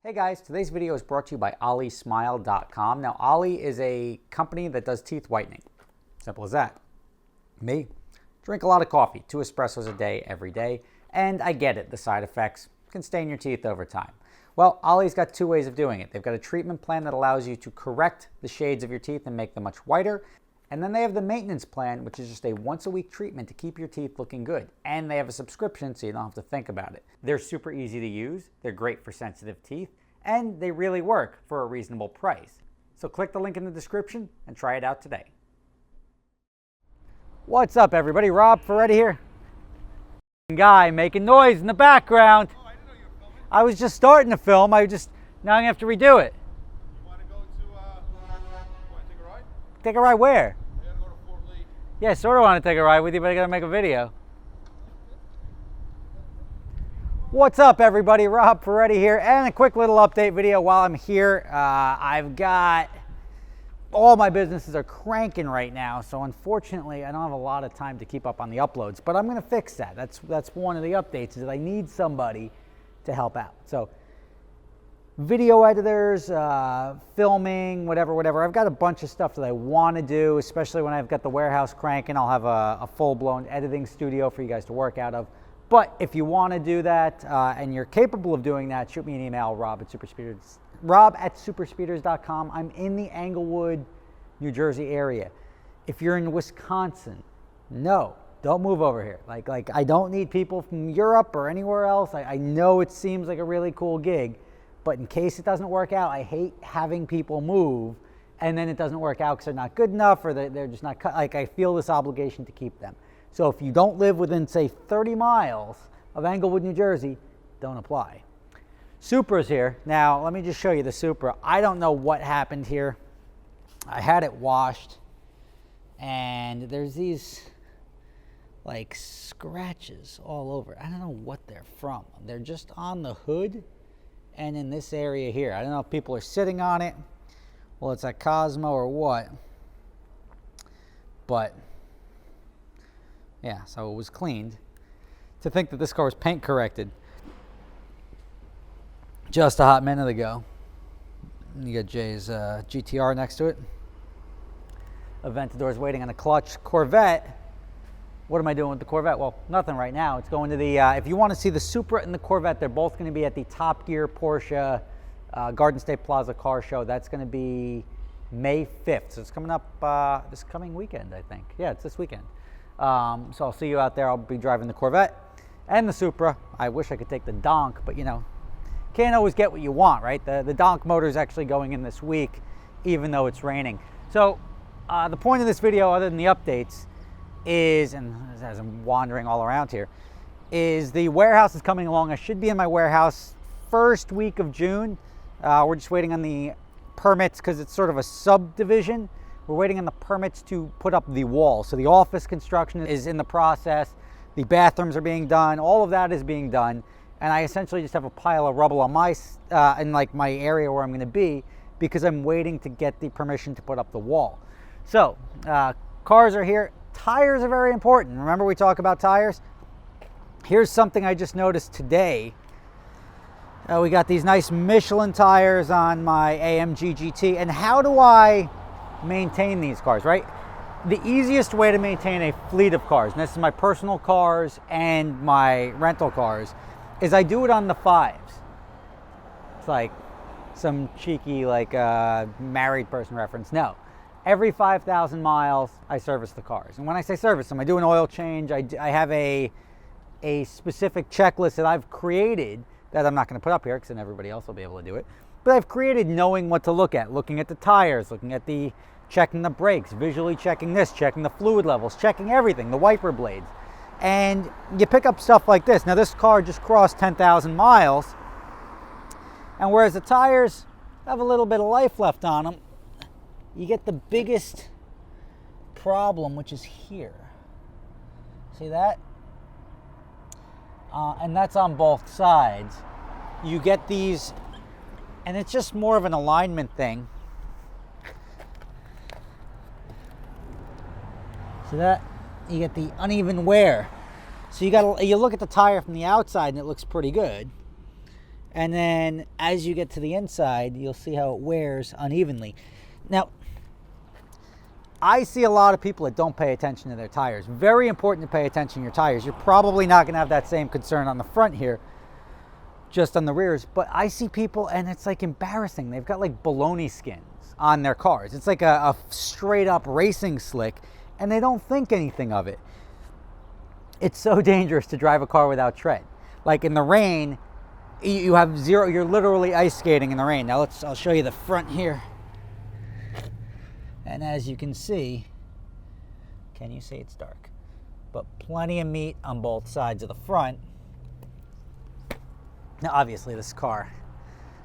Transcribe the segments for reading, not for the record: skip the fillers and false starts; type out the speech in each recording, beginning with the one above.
Hey guys, today's video is brought to you by OllieSmile.com. Now, Ollie is a company that does teeth whitening. Simple as that. Me, drink a lot of coffee, 2 espressos a day, every day, and I get it, the side effects can stain your teeth over time. Well, Ollie's got 2 ways of doing it. They've got a treatment plan that allows you to correct the shades of your teeth and make them much whiter. And then they have the maintenance plan, which is just a once-a-week treatment to keep your teeth looking good. And they have a subscription, so you don't have to think about it. They're super easy to use. They're great for sensitive teeth. And they really work for a reasonable price. So click the link in the description and try it out today. What's up, everybody? Rob Ferretti here. Guy making noise in the background. Oh, I didn't know you were filming. I was just starting to film. Now I'm going to have to redo it. You want to go to, you want to take a ride? Take a ride where? We got to go to Fort Lee. Yeah, sort of want to take a ride with you, but I got to make a video. What's up, everybody? Rob Ferretti here, and a quick little update video while I'm here. I've got all my businesses are cranking right now, so unfortunately I don't have a lot of time to keep up on the uploads, but I'm going to fix that. That's one of the updates, is that I need somebody to help out. So video editors, filming, whatever. I've got a bunch of stuff that I want to do, especially when I've got the warehouse cranking. I'll have a full-blown editing studio for you guys to work out of. But if you want to do that and you're capable of doing that, shoot me an email, rob at superspeeders.com. I'm in the Englewood, New Jersey area. If you're in Wisconsin, no, don't move over here. Like I don't need people from Europe or anywhere else. I know it seems like a really cool gig, but in case it doesn't work out, I hate having people move and then it doesn't work out because they're not good enough or they're just not cut. Like, I feel this obligation to keep them. So if you don't live within, say, 30 miles of Englewood, New Jersey, don't apply. Supra's here. Now, let me just show you the Supra. I don't know what happened here. I had it washed, and there's these, like, scratches all over. I don't know what they're from. They're just on the hood and in this area here. I don't know if people are sitting on it. Well, it's a Cosmo or what. But yeah, so it was cleaned. To think that this car was paint corrected just a hot minute ago. You got Jay's GTR next to it. Aventador's waiting on the clutch. Corvette. What am I doing with the Corvette? Well, nothing right now. It's going to the, if you want to see the Supra and the Corvette, they're both going to be at the Top Gear Porsche Garden State Plaza car show. That's going to be May 5th. So it's coming up this coming weekend, I think. Yeah, it's this weekend. So I'll see you out there. I'll be driving the Corvette and the Supra. I wish I could take the Donk, but you know, can't always get what you want, right? The Donk motor is actually going in this week, even though it's raining. So the point of this video, other than the updates, is, and as I'm wandering all around here, is the warehouse is coming along. I should be in my warehouse first week of June. We're just waiting on the permits because it's sort of a subdivision. We're waiting on the permits to put up the wall. So the office construction is in the process. The bathrooms are being done. All of that is being done. And I essentially just have a pile of rubble on my, in like my area where I'm going to be, because I'm waiting to get the permission to put up the wall. So cars are here. Tires are very important. Remember we talk about tires? Here's something I just noticed today. We got these nice Michelin tires on my AMG GT. And how do I maintain these cars, right? The easiest way to maintain a fleet of cars, and this is my personal cars and my rental cars, is I do it on the 5s. It's like some cheeky, like married person reference. No, every 5,000 miles I service the cars. And when I say service them, I do an oil change. I have a specific checklist that I've created that I'm not going to put up here because then everybody else will be able to do it. But I've created knowing what to look at, looking at the tires, looking at the, checking the brakes, visually checking this, checking the fluid levels, checking everything, the wiper blades. And you pick up stuff like this. Now this car just crossed 10,000 miles. And whereas the tires have a little bit of life left on them, you get the biggest problem, which is here. See that? And that's on both sides. You get these, and it's just more of an alignment thing. So that you get the uneven wear. So you look at the tire from the outside and it looks pretty good. And then as you get to the inside, you'll see how it wears unevenly. Now, I see a lot of people that don't pay attention to their tires. Very important to pay attention to your tires. You're probably not going to have that same concern on the front here, just on the rears. But I see people, and it's like embarrassing. They've got like baloney skins on their cars. It's like a straight up racing slick, and they don't think anything of it. It's so dangerous to drive a car without tread. Like in the rain, you have zero, you're literally ice skating in the rain. Now I'll show you the front here. And as you can see, can you see it's dark? But plenty of meat on both sides of the front. Now obviously this car,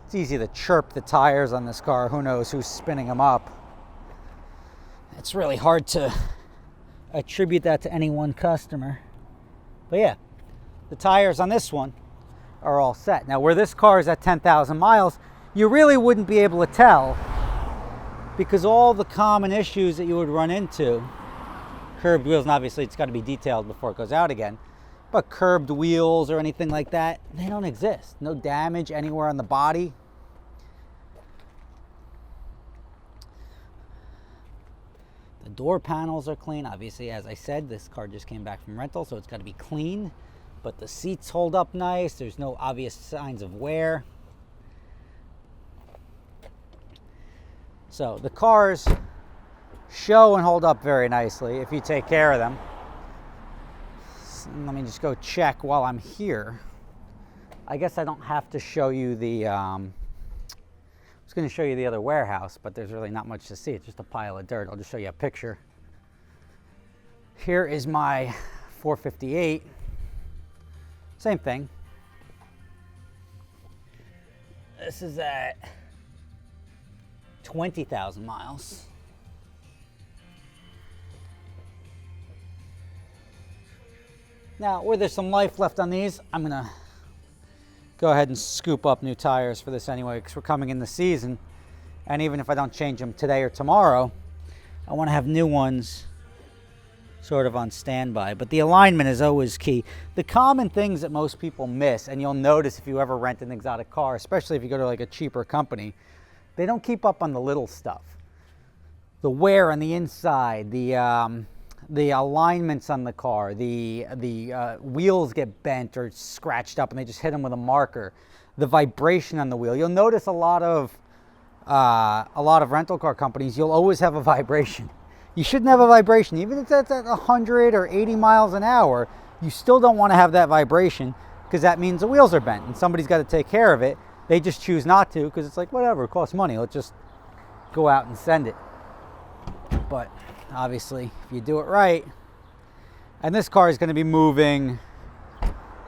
it's easy to chirp the tires on this car. Who knows who's spinning them up? It's really hard to attribute that to any one customer. But yeah, the tires on this one are all set. Now where this car is at 10,000 miles, you really wouldn't be able to tell, because all the common issues that you would run into, curbed wheels, and obviously it's got to be detailed before it goes out again, but curbed wheels or anything like that, they don't exist. No damage anywhere on the body. The door panels are clean. Obviously, as I said, this car just came back from rental, so it's got to be clean. But the seats hold up nice. There's no obvious signs of wear. So the cars show and hold up very nicely if you take care of them. Let me just go check while I'm here. I guess I don't have to show you the, I was going to show you the other warehouse, but there's really not much to see. It's just a pile of dirt. I'll just show you a picture. Here is my 458. Same thing. This is at 20,000 miles. Now, where there's some life left on these, I'm gonna go ahead and scoop up new tires for this anyway, because we're coming in the season. And even if I don't change them today or tomorrow, I want to have new ones sort of on standby. But the alignment is always key. The common things that most people miss, and you'll notice if you ever rent an exotic car, especially if you go to like a cheaper company, they don't keep up on the little stuff. The wear on the inside, the alignments on the car, the wheels get bent or scratched up and they just hit them with a marker. The vibration on the wheel. You'll notice a lot of rental car companies, you'll always have a vibration. You shouldn't have a vibration. Even if that's at 100 or 80 miles an hour, you still don't want to have that vibration, because that means the wheels are bent and somebody's got to take care of it. They just choose not to because it's like, whatever, it costs money. Let's just go out and send it. But obviously, if you do it right, and this car is going to be moving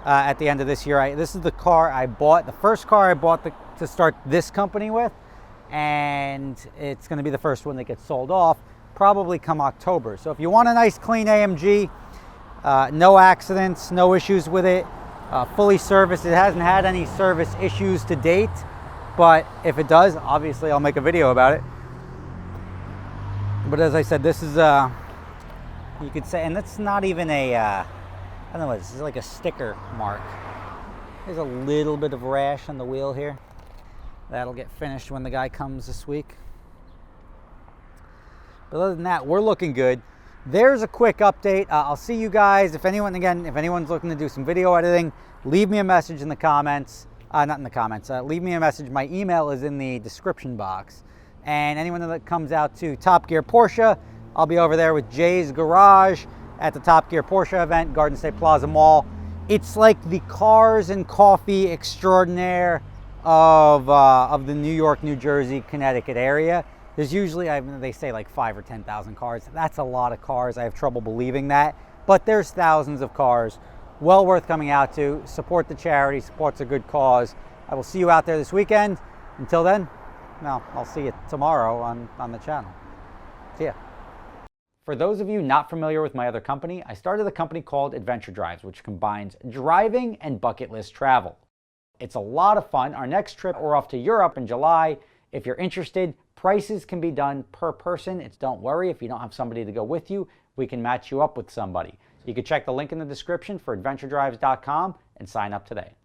at the end of this year. This is the car I bought, the first car I bought to start this company with, and it's going to be the first one that gets sold off, probably come October. So if you want a nice clean AMG, no accidents, no issues with it, fully serviced. It hasn't had any service issues to date, but if it does, obviously I'll make a video about it. But as I said, this is you could say, and that's not even a I don't know what this is, like a sticker mark. There's a little bit of rash on the wheel here. That'll get finished when the guy comes this week. But other than that, we're looking good. There's a quick update. I'll see you guys. If anyone's looking to do some video editing, leave me a message in the comments. Not in the comments. Leave me a message. My email is in the description box. And anyone that comes out to Top Gear Porsche, I'll be over there with Jay's Garage at the Top Gear Porsche event, Garden State Plaza Mall. It's like the cars and coffee extraordinaire of the New York, New Jersey, Connecticut area. There's usually, they say like 5,000 or 10,000 cars. That's a lot of cars. I have trouble believing that. But there's thousands of cars. Well worth coming out to. Support the charity, supports a good cause. I will see you out there this weekend. Until then, well, I'll see you tomorrow on the channel. See ya. For those of you not familiar with my other company, I started a company called Adventure Drives, which combines driving and bucket list travel. It's a lot of fun. Our next trip, we're off to Europe in July. If you're interested, prices can be done per person. Don't worry if you don't have somebody to go with you. We can match you up with somebody. You can check the link in the description for adventuredrives.com and sign up today.